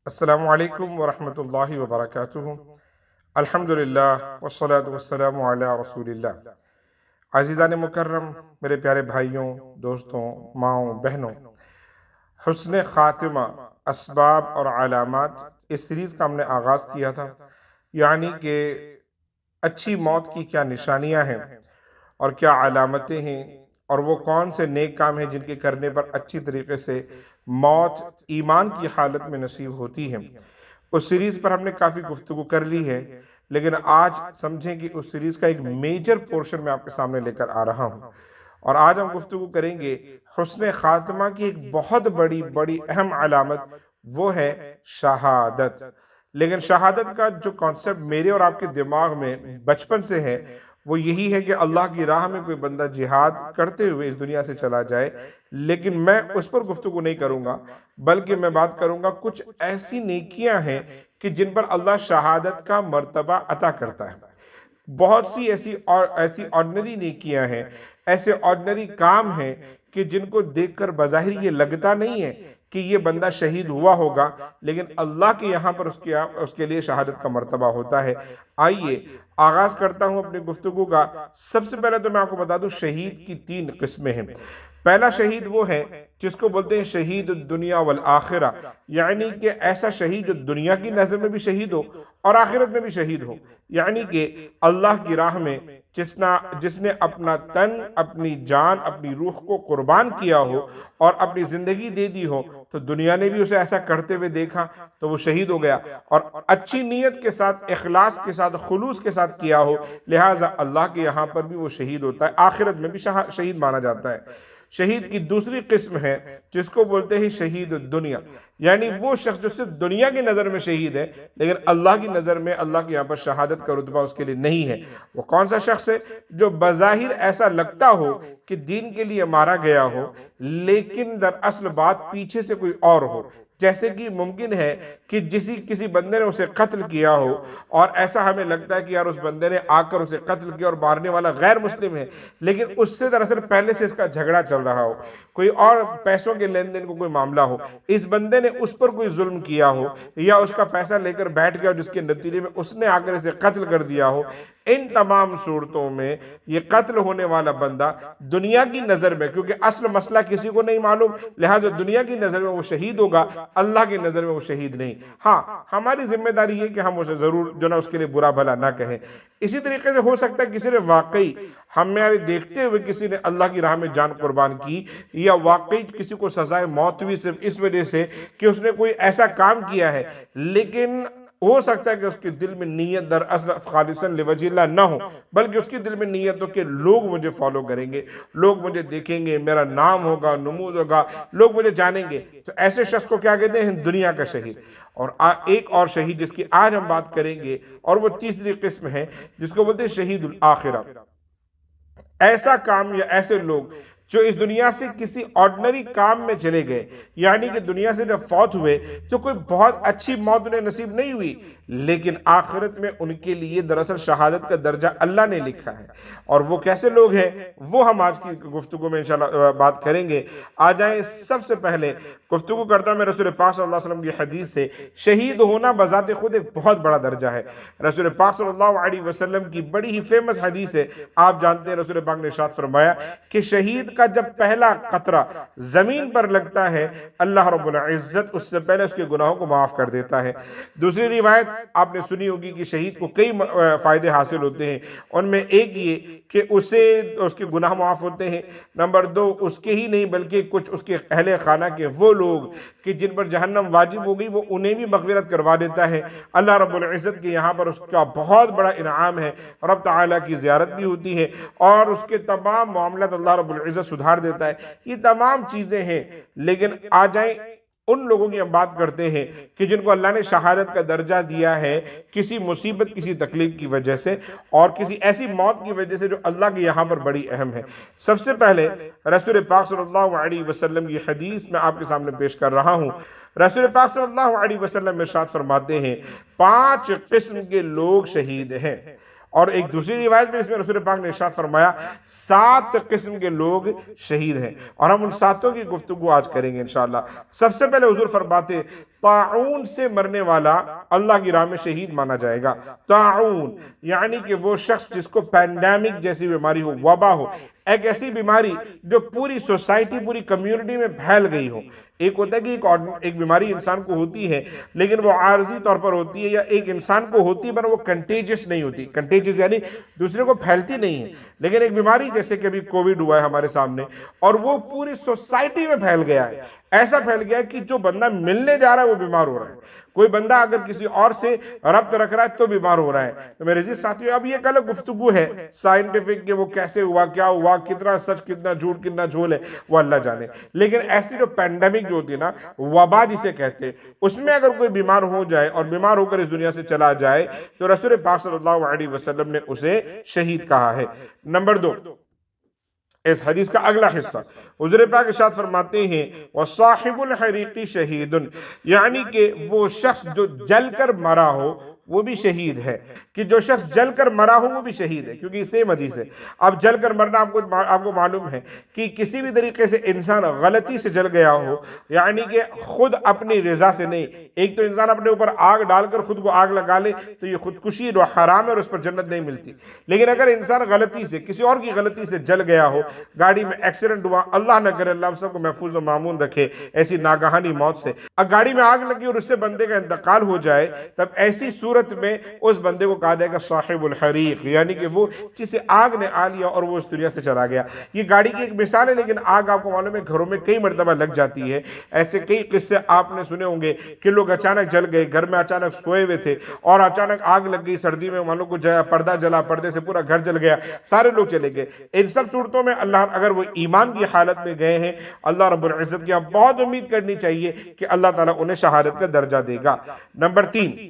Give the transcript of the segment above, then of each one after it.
السلام علیکم ورحمۃ اللہ وبرکاتہ۔ الحمدللہ والصلاة والسلام علی رسول اللہ۔ عزیزان مکرم، میرے پیارے بھائیوں، دوستوں، ماؤں، بہنوں، حسن خاتمہ، اسباب اور علامات، اس سیریز کا ہم نے آغاز کیا تھا، یعنی کہ اچھی موت کی کیا نشانیاں ہیں اور کیا علامتیں ہیں، اور وہ کون سے نیک کام ہیں جن کے کرنے پر اچھی طریقے سے موت ایمان کی حالت میں نصیب ہوتی ہے۔ اس سیریز پر ہم نے کافی گفتگو کر لی ہے، لیکن آج سمجھیں کہ اس سیریز کا ایک میجر پورشن میں آپ کے سامنے لے کر آ رہا ہوں، اور آج ہم گفتگو کریں گے حسن خاتمہ کی ایک بہت بڑی اہم علامت، وہ ہے شہادت۔ لیکن شہادت کا جو کانسیپٹ میرے اور آپ کے دماغ میں بچپن سے ہے، وہ یہی ہے کہ اللہ کی راہ میں کوئی بندہ جہاد کرتے ہوئے اس دنیا سے چلا جائے، لیکن میں اس پر گفتگو نہیں کروں گا، بلکہ میں بات کروں گا کچھ ایسی نیکیاں ہیں کہ جن پر اللہ شہادت کا مرتبہ عطا کرتا ہے۔ بہت سی ایسی آرڈنری نیکیاں ہیں، ایسے آرڈنری کام ہیں کہ جن کو دیکھ کر بظاہر یہ لگتا نہیں ہے کہ یہ بندہ شہید ہوا ہوگا، لیکن اللہ کے یہاں پر اس کے لیے شہادت کا مرتبہ ہوتا ہے۔ آئیے آغاز کرتا ہوں اپنی گفتگو کا۔ سب سے پہلے تو میں آپ کو بتا دوں، شہید کی 3 قسمیں ہیں۔ پہلا شہید وہ ہے جس کو بولتے ہیں شہید الدنیا والآخرہ، یعنی کہ ایسا شہید جو دنیا کی نظر میں بھی شہید ہو اور آخرت میں بھی شہید ہو، یعنی کہ اللہ کی راہ میں جس نے اپنا تن، اپنی جان، اپنی روح کو قربان کیا ہو اور اپنی زندگی دے دی ہو، تو دنیا نے بھی اسے ایسا کرتے ہوئے دیکھا تو وہ شہید ہو گیا، اور اچھی نیت کے ساتھ، اخلاص کے ساتھ، خلوص کے ساتھ کیا ہو، لہٰذا اللہ کے یہاں پر بھی وہ شہید ہوتا ہے، آخرت میں بھی شہید مانا جاتا ہے۔ شہید کی دوسری قسم ہے جس کو بولتے ہیں شہید الدنیا، یعنی وہ شخص جو صرف دنیا کی نظر میں شہید ہے، لیکن اللہ کی نظر میں، اللہ کے یہاں پر شہادت کا رتبہ اس کے لیے نہیں ہے۔ وہ کون سا شخص ہے؟ جو بظاہر ایسا لگتا ہو کہ دین کے لیے مارا گیا ہو، لیکن در اصل بات پیچھے سے کوئی اور ہو۔ جیسے کہ ممکن ہے کہ کسی بندے نے اسے قتل کیا ہو، اور ایسا ہمیں لگتا ہے کہ یار اس بندے نے آ کر اسے قتل کیا اور مارنے والا غیر مسلم ہے، لیکن اس سے دراصل پہلے سے اس کا جھگڑا چل رہا ہو، کوئی اور پیسوں کے لین دین کو کوئی معاملہ ہو، اس بندے نے اس پر کوئی ظلم کیا ہو، یا اس کا پیسہ لے کر بیٹھ گیا جس کے نتیجے میں اس نے آ کر اسے قتل کر دیا ہو۔ ان تمام صورتوں میں یہ قتل ہونے والا بندہ دنیا کی نظر میں، کیونکہ اصل مسئلہ کسی کو نہیں معلوم، لہٰذا دنیا کی نظر میں وہ شہید ہوگا، اللہ کی نظر میں وہ شہید نہیں۔ ہاں، ہماری ذمہ داری یہ کہ ہم اسے ضرور اس کے لیے برا بھلا نہ کہیں۔ اسی طریقے سے ہو سکتا ہے کسی نے واقعی ہمارے دیکھتے ہوئے کسی نے اللہ کی راہ میں جان قربان کی، یا واقعی کسی کو سزائے موت ہوئی صرف اس وجہ سے کہ اس نے کوئی ایسا کام کیا ہے، لیکن ہو سکتا ہے کہ اس کے دل میں نیت در اصل خالصاً لوجہ اللہ نہ ہو، بلکہ اس کے دل میں نیت ہو کہ لوگ مجھے فالو کریں گے، لوگ مجھے دیکھیں گے، میرا نام ہوگا، نمود ہوگا، لوگ مجھے جانیں گے۔ تو ایسے شخص کو کیا کہتے ہیں؟ دنیا کا شہید۔ اور ایک اور شہید جس کی آج ہم بات کریں گے، اور وہ تیسری قسم ہے جس کو بولتے ہیں شہید الآخرہ۔ ایسا کام یا ایسے لوگ جو اس دنیا سے کسی آرڈنری کام میں چلے گئے، یعنی کہ دنیا سے جب فوت ہوئے تو کوئی بہت اچھی موت انہیں نصیب نہیں ہوئی، لیکن آخرت میں ان کے لیے دراصل شہادت کا درجہ اللہ نے لکھا ہے۔ اور وہ کیسے لوگ ہیں، وہ ہم آج کی گفتگو میں انشاءاللہ بات کریں گے۔ آ جائیں، سب سے پہلے گفتگو کرتا ہوں میں رسول پاک صلی اللہ علیہ وسلم کی حدیث سے۔ شہید ہونا بذات خود ایک بہت بڑا درجہ ہے۔ رسول پاک صلی اللہ علیہ وسلم کی بڑی ہی فیمس حدیث ہے۔ آپ جانتے ہیں رسول پاک نے ارشاد فرمایا کہ شہید کا جب پہلا قطرہ زمین پر لگتا ہے، اللہ رب العزت اس سے پہلے اس کے گناہوں کو معاف کر دیتا ہے۔ دوسری روایت آپ نے سنی ہوگی کہ شہید کو کئی فائدے حاصل ہوتے ہیں، ان میں ایک یہ کہ اس کے گناہ معاف ہوتے ہیں، نمبر 2 اس کے ہی نہیں بلکہ کچھ اس کے اہل خانہ کے وہ لوگ کہ جن پر جہنم واجب ہو گئی، وہ انہیں بھی مغفرت کروا دیتا ہے۔ اللہ رب العزت کے یہاں پر اس کا بہت بڑا انعام ہے، رب تعالیٰ کی زیارت بھی ہوتی ہے، اور اس کے تمام معاملات اللہ رب العزت سدھار دیتا ہے۔ یہ تمام چیزیں ہیں، لیکن آ جائیں ان لوگوں کی ہم بات کرتے ہیں کہ جن کو اللہ نے شہادت کا درجہ دیا ہے کسی مصیبت، کسی تکلیف کی وجہ سے، اور کسی ایسی موت کی وجہ سے جو اللہ کے یہاں پر بڑی اہم ہے۔ سب سے پہلے رسول پاک صلی اللہ علیہ وسلم کی حدیث میں آپ کے سامنے پیش کر رہا ہوں۔ رسول پاک صلی اللہ علیہ وسلم ارشاد فرماتے ہیں 5 قسم کے لوگ شہید ہیں، اور ایک دوسری روایت میں اس میں رسول پاک نے ارشاد فرمایا 7 قسم کے لوگ شہید ہیں، اور ہم ان 7 کی گفتگو آج کریں گے انشاءاللہ۔ سب سے پہلے حضور فرماتے طاعون سے مرنے والا اللہ کی راہ میں شہید مانا جائے گا۔ طاعون یعنی کہ وہ شخص جس کو پینڈیمک جیسی بیماری ہو، وبا ہو، ایک ایسی بیماری جو پوری سوسائٹی، پوری کمیونٹی میں پھیل گئی ہو۔ ایک ہوتا ہے کہ ایک بیماری انسان کو ہوتی ہے لیکن وہ عارضی طور پر ہوتی ہے، یا ایک انسان کو ہوتی ہے پر وہ کنٹیجس نہیں ہوتی، کنٹیجس یعنی دوسرے کو پھیلتی نہیں ہے، لیکن ایک بیماری جیسے کہ ابھی کووڈ ہوا ہے ہمارے سامنے اور وہ پوری سوسائٹی میں پھیل گیا ہے، ایسا پھیل گیا ہے کہ جو بندہ ملنے جا رہا ہے وہ بیمار ہو رہا ہے، کوئی بندہ اگر کسی اور سے ربط رکھ رہا ہے تو بیمار ہو رہا ہے۔ تو میرے عزیز ساتھیو، اب یہ کل گفتگو ہے سائنٹیفک کہ وہ کیسے ہوا، کیا ہوا، کتنا سچ کتنا جھوٹ کتنا جھول ہے وہ اللہ جانے، لیکن ایسی جو پینڈیمک جو ہوتی ہے نا، وبا جسے کہتے ہیں، اس میں اگر کوئی بیمار ہو جائے اور بیمار ہو کر اس دنیا سے چلا جائے تو رسول پاک صلی اللہ علیہ وسلم نے اسے شہید کہا ہے۔ نمبر 2، اس حدیث کا اگلا حصہ حضور پاک ارشاد فرماتے ہیں وَصَاحِبُ الْحَرِيقِ شَهِيدٌ، یعنی کہ وہ شخص جو جل کر مرا ہو وہ بھی شہید ہے، کہ جو شخص جل کر مرا ہو وہ بھی شہید ہے، کیونکہ سیم حدیث ہے۔ اب جل کر مرنا آپ کو معلوم ہے کہ کسی بھی طریقے سے انسان غلطی سے جل گیا ہو، یعنی کہ خود اپنی رضا سے نہیں۔ ایک تو انسان اپنے اوپر آگ ڈال کر خود کو آگ لگا لے تو یہ خودکشی جو حرام ہے اور اس پر جنت نہیں ملتی، لیکن اگر انسان غلطی سے کسی اور کی غلطی سے جل گیا ہو، گاڑی میں ایکسیڈنٹ ہوا، اللہ نہ کرے، اللہ ہم سب کو محفوظ و معمون رکھے ایسی ناگہانی موت سے، اب گاڑی میں آگ لگی اور اس سے بندے کا انتقال ہو جائے، تب ایسی صورت میں اس بندے کو کہا جائے گا صاحب الحریق، یعنی کہ وہ جسے آگ نے آ لیا اور وہ اس دنیا سے چلا گیا۔ یہ گاڑی کی ایک مثال ہے، لیکن آگ آپ کو معلوم ہے گھروں میں کئی مرتبہ لگ جاتی ہے۔ ایسے کئی قصے آپ نے سنے ہوں گے کہ لوگ اچانک جل گئے، گھر میں اچانک سوئے ہوئے تھے اور اچانک آگ لگ گئی، سردی میں معلوم کو پردہ جلا، پردے سے پورا گھر جل گیا، سارے لوگ چلے گئے۔ ان سب صورتوں میں اللہ اگر وہ ایمان کی حالت میں گئے ہیں، اللہ رب العزت کی ہم بہت امید کرنی چاہیے کہ اللہ تعالیٰ انہیں شہادت کا درجہ دے گا۔ نمبر 3،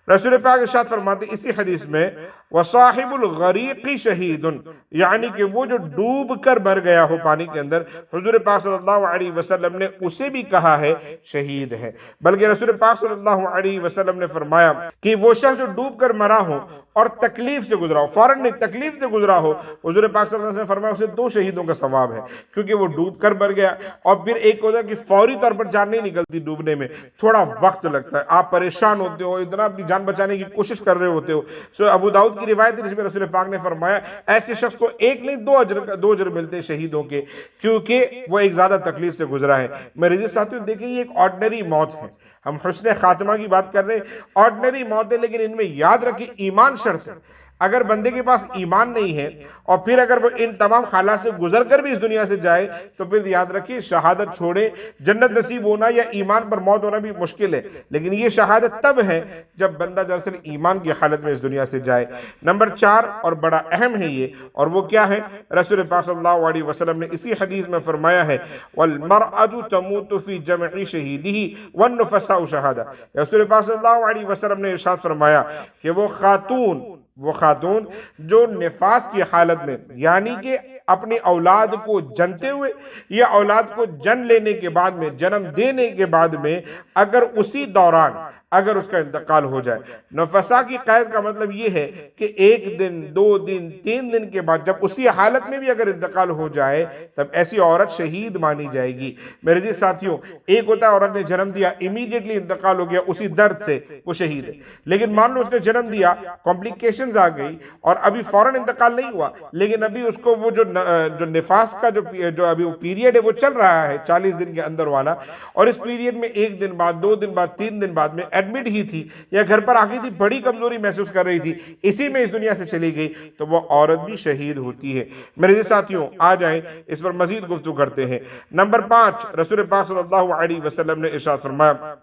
رسول پاک ارشاد فرماتے اسی حدیث میں وَصَاحِبُ الْغَرِيقِ شَهِيدٌ، یعنی کہ وہ جو ڈوب کر مر گیا ہو پانی کے اندر، حضور پاک صلی اللہ علیہ وسلم نے اسے بھی کہا ہے شہید ہے۔ بلکہ رسول پاک صلی اللہ علیہ وسلم نے فرمایا کہ وہ شخص جو ڈوب کر مرا ہو اور تکلیف سے گزرا ہو، فوراً نہیں تکلیف سے گزرا ہو، حضور پاک صلی اللہ علیہ وسلم نے فرمایا اسے 2 شہیدوں کا ثواب ہے، کیونکہ وہ ڈوب کر مر گیا۔ اور پھر ایک ہوتا ہے کہ فوری طور پر جان نہیں نکلتی ڈوبنے میں، تھوڑا وقت لگتا ہے، آپ پریشان ہوتے ہو، اتنا اپنی جان بچانے کی کوشش کر رہے ہوتے ہو۔ سو ابو داؤد کی روایت ہے جس میں رسول پاک نے فرمایا ایسے شخص کو ایک نہیں 2 اجر ملتے ہیں شہیدوں کے، کیونکہ وہ ایک زیادہ تکلیف سے گزرا ہے۔ میرے عزیز ساتھیوں، دیکھیں یہ ایک آرڈنری موت ہے، ہم حسن خاتمہ کی بات کر رہے ہیں، آرڈنری موت ہے، لیکن ان میں یاد رکھیں ایمان شرط ہے۔ اگر بندے کے پاس ایمان نہیں ہے اور پھر اگر وہ ان تمام حالات سے گزر کر بھی اس دنیا سے جائے تو پھر یاد رکھیے شہادت چھوڑے، جنت نصیب ہونا یا ایمان پر موت ہونا بھی مشکل ہے، لیکن یہ شہادت تب ہے جب بندہ دراصل ایمان کی حالت میں اس دنیا سے جائے۔ نمبر 4 اور بڑا اہم ہے یہ، اور وہ کیا ہے؟ رسول پاک صلی اللہ علیہ وسلم نے اسی حدیث میں فرمایا ہے وَالْمَرْأَةُ تَمُوتُ فِي جَمْعِ شَهِيدِهِ وَالنُّفَسَاءُ شَهَادَةٌ، رسول پاک صلی اللہ علیہ وسلم نے ارشاد فرمایا کہ وہ خاتون جو نفاس کی حالت میں، یعنی کہ اپنی اولاد کو جنتے ہوئے یا اولاد کو جن لینے کے بعد میں، جنم دینے کے بعد میں اگر اسی دوران اگر اس کا انتقال ہو جائے، نفسا کی قید کا مطلب یہ ہے کہ 1 دن 2 دن 3 دن کے بعد جب اسی حالت میں بھی اگر انتقال ہو جائے تب ایسی عورت شہید مانی جائے گی۔ میرے عزیز ساتھیوں، ایک ہوتا ہے عورت نے جنم دیا، امیڈیٹلی انتقال ہو گیا اسی درد سے، وہ شہید ہے، لیکن مان لو اس نے جنم دیا، کمپلیکیشنز آ گئی اور ابھی فوراً انتقال نہیں ہوا، لیکن ابھی اس کو وہ جو نفاس کا جو ابھی وہ پیریڈ ہے وہ چل رہا ہے 40 دن کے اندر والا، اور اس پیریڈ میں 1 دن بعد 2 دن بعد 3 دن بعد میں ایڈمٹ ہی تھی یا گھر پر آ گئی تھی، بڑی کمزوری محسوس کر رہی تھی، اسی میں اس دنیا سے چلی گئی تو وہ عورت بھی شہید ہوتی ہے۔ میرے ساتھیوں، آ جائیں اس پر مزید گفتگو کرتے ہیں۔ نمبر 5، رسول پاک صلی اللہ علیہ وسلم نے ارشاد فرمایا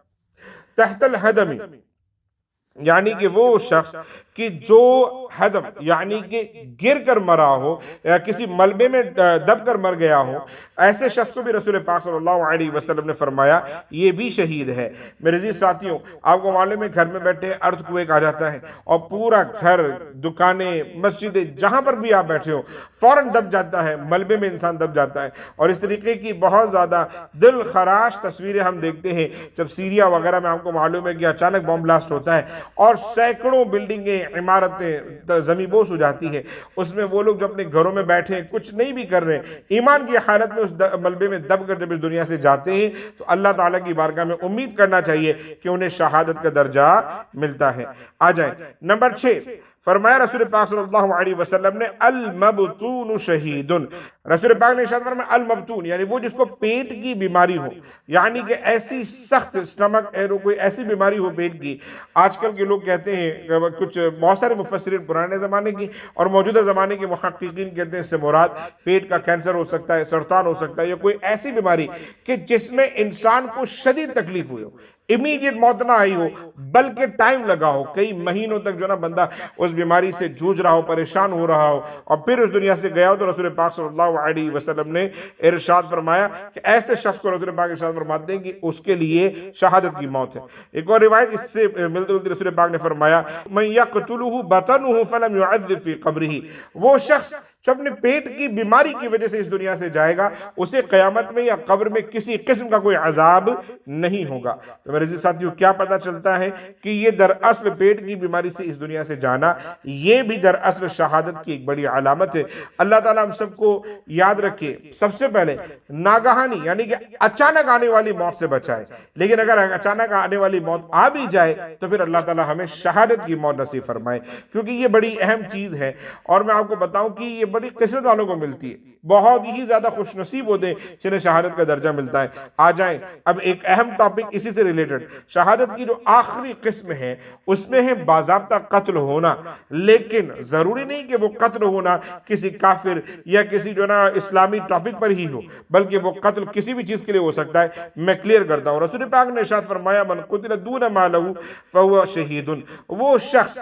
تحت الحدم، یعنی کہ وہ شخص کہ جو حدم یعنی کہ گر کر مرا ہو یا کسی ملبے میں دب کر مر گیا ہو، ایسے شخص کو بھی رسول پاک صلی اللہ علیہ وسلم نے فرمایا یہ بھی شہید ہے۔ میرے عزیز ساتھیوں، آپ کو معلوم ہے گھر میں بیٹھے ارتھ کویک آ جاتا ہے اور پورا گھر، دکانیں، مسجدیں، جہاں پر بھی آپ بیٹھے ہو فوراً دب جاتا ہے، ملبے میں انسان دب جاتا ہے، اور اس طریقے کی بہت زیادہ دل خراش تصویریں ہم دیکھتے ہیں جب سیریا وغیرہ میں آپ کو معلوم ہے کہ اچانک بم بلاسٹ ہوتا ہے اور سینکڑوں بلڈنگیں، عمارتیں زمین بوس ہو جاتی ہے، اس میں وہ لوگ جو اپنے گھروں میں بیٹھے ہیں کچھ نہیں بھی کر رہے ہیں، ایمان کی حالت میں اس ملبے میں دب کر جب اس دنیا سے جاتے ہیں تو اللہ تعالیٰ کی بارگاہ میں امید کرنا چاہیے کہ انہیں شہادت کا درجہ ملتا ہے۔ آ جائیں نمبر 6، فرمایا رسول پاک صلی اللہ علیہ وسلم نے المبتون شہید، رسول پاک نے ارشاد فرمایا المبتون یعنی وہ جس کو پیٹ کی بیماری ہو، یعنی کہ ایسی سخت سٹمک کوئی ایسی بیماری ہو پیٹ کی۔ آج کل کے لوگ کہتے ہیں کچھ بہت سارے مفسرین پرانے زمانے کی اور موجودہ زمانے کے محققین کہتے ہیں اس سے مراد پیٹ کا کینسر ہو سکتا ہے، سرطان ہو سکتا ہے، یا کوئی ایسی بیماری کہ جس میں انسان کو شدید تکلیف ہوئی ہو، امیڈیٹ موت نہ آئی ہو بلکہ ٹائم لگا ہو، کئی مہینوں تک جو نا بندہ اس بیماری سے جوجھ رہا ہو، پریشان ہو رہا ہو، اور پھر اس دنیا سے گیا ہو، تو رسول پاک صلی اللہ علیہ وسلم نے ارشاد فرمایا کہ ایسے شخص کو رسول پاک ارشاد فرماتے ہیں کہ اس کے لیے شہادت کی موت ہے۔ ایک اور روایت اس سے ملتی جلتی رسول پاک نے فرمایا من یقتلہ بطنہ فلم یعذب فی قبرہ، وہ شخص جو اپنے پیٹ کی بیماری کی وجہ سے اس دنیا سے جائے گا اسے قیامت میں یا قبر میں کسی قسم کا کوئی عذاب نہیں ہوگا۔ تو میرے عزیز ساتھیوں کیا پتہ چلتا ہے کہ یہ دراصل پیٹ کی بیماری سے اس دنیا سے جانا یہ بھی دراصل شہادت کی ایک بڑی علامت ہے۔ اللہ تعالیٰ ہم سب کو یاد رکھے، سب سے پہلے ناگہانی یعنی کہ اچانک آنے والی موت سے بچائے، لیکن اگر اچانک آنے والی موت آ بھی جائے تو پھر اللہ تعالیٰ ہمیں شہادت کی موت نصیب فرمائے، کیونکہ یہ بڑی اہم چیز ہے۔ اور میں آپ کو بتاؤں کہ یہ بڑی قسمت والوں کو ملتی ہے، بہت ہی زیادہ خوش نصیب ہوتے ہیں جنہیں شہادت کا درجہ ملتا ہے۔ آ جائیں اب ایک اہم ٹاپک اسی سے ریلیٹڈ، شہادت کی جو آخری قسم ہے اس میں ہے باضابطہ قتل ہونا، لیکن ضروری نہیں کہ وہ قتل ہونا کسی کافر یا کسی جو نا اسلامی ٹاپک پر ہی ہو، بلکہ وہ قتل کسی بھی چیز کے لیے ہو سکتا ہے۔ میں کلیئر کرتا ہوں، رسول پاک نے ارشاد فرمایا من قتل دون مالہ فہو شہید، وہ شخص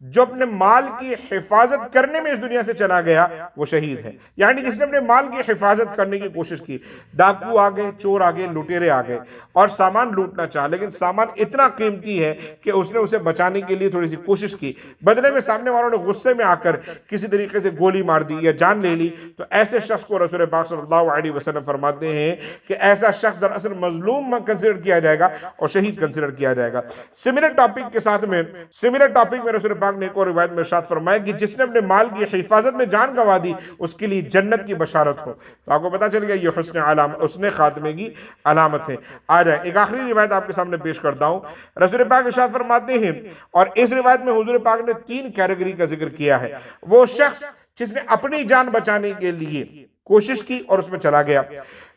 جو اپنے مال کی حفاظت کرنے میں اس دنیا سے چلا گیا وہ شہید ہے، یعنی جس نے اپنے مال کی حفاظت کرنے کی کوشش کی، ڈاکو آگئے، چور آگئے، لٹیرے آگئے اور سامان لوٹنا چاہا، لیکن سامان اتنا قیمتی ہے کہ اس نے اسے بچانے کے لیے تھوڑی سی کوشش کی، بدلے میں سامنے والوں نے غصے میں آ کر کسی طریقے سے گولی مار دی یا جان لے لی، تو ایسے شخص کو رسول پاک صلی اللہ علیہ وسلم فرماتے ہیں کہ ایسا شخص دراصل مظلوم کنسیڈر کیا جائے گا اور شہید کنسیڈر کیا جائے گا۔ سملر ٹاپک کے ساتھ میں رسول پاک نے ایک اور روایت میں ارشاد فرمایا کہ جس نے اپنے مال کی حفاظت میں جان گنوا دی اس کے لیے جنت کی بشارت ہو۔ تو آپ کو پتا چل گیا یہ حسن خاتمے کی علامت ہے۔ آ جائیں ایک آخری روایت آپ کے سامنے پیش کرتا ہوں، رسول پاک ارشاد فرماتے ہیں، اور اس روایت میں حضور پاک نے 3 کیٹیگری کا ذکر کیا ہے، وہ شخص جس نے اپنی جان بچانے کے لیے کوشش کی اور اس میں چلا گیا،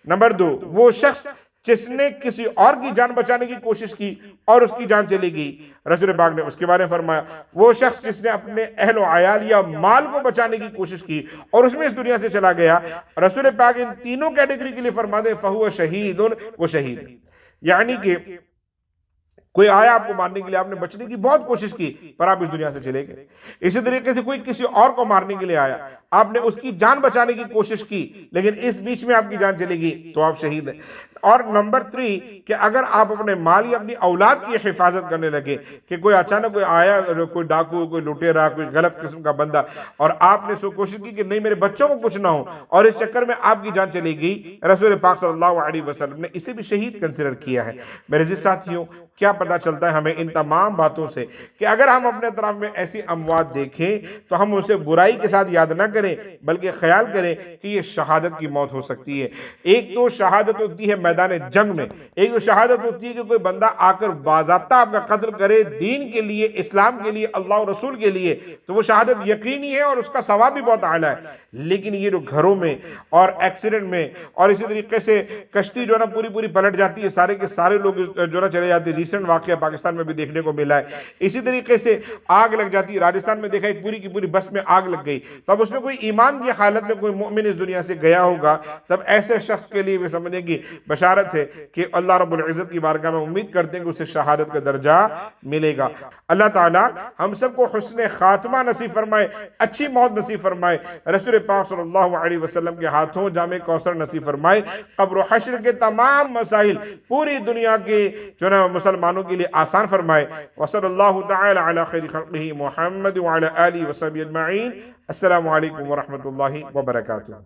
نمبر 2 وہ شخص جس نے کسی اور کی جان بچانے کی کوشش کی اور اس کی جان چلی گئی، رسول پاک نے اس کے بارے میں فرمایا وہ شخص جس نے اپنے اہل و عیال یا مال کو بچانے کی کوشش کی اور اس میں اس دنیا سے چلا گیا، رسول پاک ان تینوں کیٹیگری کے لیے فرماتے ہیں فہو شہید، وہ شہید، یعنی کہ کوئی آیا آپ کو مارنے کے لیے، آپ نے بچنے کی بہت کوشش کی پر آپ اس دنیا سے چلے گئے۔ اسی طریقے سے کوئی کسی اور کو مارنے کے لیے آیا، آپ نے اس کی جان بچانے کی کوشش کی لیکن اس بیچ میں آپ کی جان چلے گی تو آپ شہید ہیں۔ اور نمبر 3 کہ اگر آپ اپنے مال یا اپنی اولاد کی حفاظت کرنے لگے کہ کوئی اچانک کوئی آیا، کوئی ڈاکو، کوئی لٹیرا، کوئی غلط قسم کا بندہ، اور آپ نے سو کوشش کی کہ نہیں میرے بچوں کو کچھ نہ ہو اور اس چکر میں آپ کی جان چلی گئی، رسول پاک صلی اللہ علیہ وسلم نے اسے بھی شہید کنسیڈر کیا ہے۔ میرے عزیز ساتھیوں کیا پتہ چلتا ہے ہمیں ان تمام باتوں سے کہ اگر ہم اپنے اطراف میں ایسی اموات دیکھیں تو ہم اسے برائی کے ساتھ یاد نہ کریں بلکہ خیال کریں کہ یہ شہادت کی موت ہو سکتی ہے۔ ایک تو شہادت ہوتی ہے میدان جنگ میں، ایک تو شہادت ہوتی ہے کہ کوئی بندہ آ کر باضابطہ آپ کا قتل کرے دین کے لیے، اسلام کے لیے، اللہ اور رسول کے لیے، تو وہ شہادت یقینی ہے اور اس کا ثواب بھی بہت اعلیٰ ہے۔ لیکن یہ جو گھروں میں اور ایکسیڈنٹ میں اور اسی طریقے سے کشتی جو نا پوری پلٹ جاتی ہے، سارے کے سارے لوگ جو نا چلے جاتے ہیں، ریسنٹ واقعہ پاکستان میں بھی دیکھنے کو ملا ہے۔ اسی طریقے سے آگ لگ جاتی ہے، راجستھان میں دیکھا ایک پوری کی پوری بس میں آگ لگ گئی، تو اب اس میں کوئی ایمان کی حالت میں کوئی مومن اس دنیا سے گیا ہوگا، تب ایسے شخص کے لیے بھی سمجھنے کی بشارت ہے کہ اللہ رب العزت کی بارگاہ میں امید کرتے ہیں کہ اسے شہادت کا درجہ ملے گا۔ اللہ تعالی ہم سب کو حسن خاتمہ نصیب فرمائے، اچھی موت نصیب فرمائے، رسول پاک صلی اللہ علیہ وسلم کے ہاتھوں جام کوثر نصیب فرمائے، قبر و حشر کے تمام مسائل پوری دنیا کے جو نا مسلمانوں کے لیے آسان فرمائے۔ وصلی اللہ تعالی علی خیر خلقہ محمد وعلی آلہ وصحبہ اجمعین۔ السلام علیکم ورحمۃ اللہ وبرکاتہ۔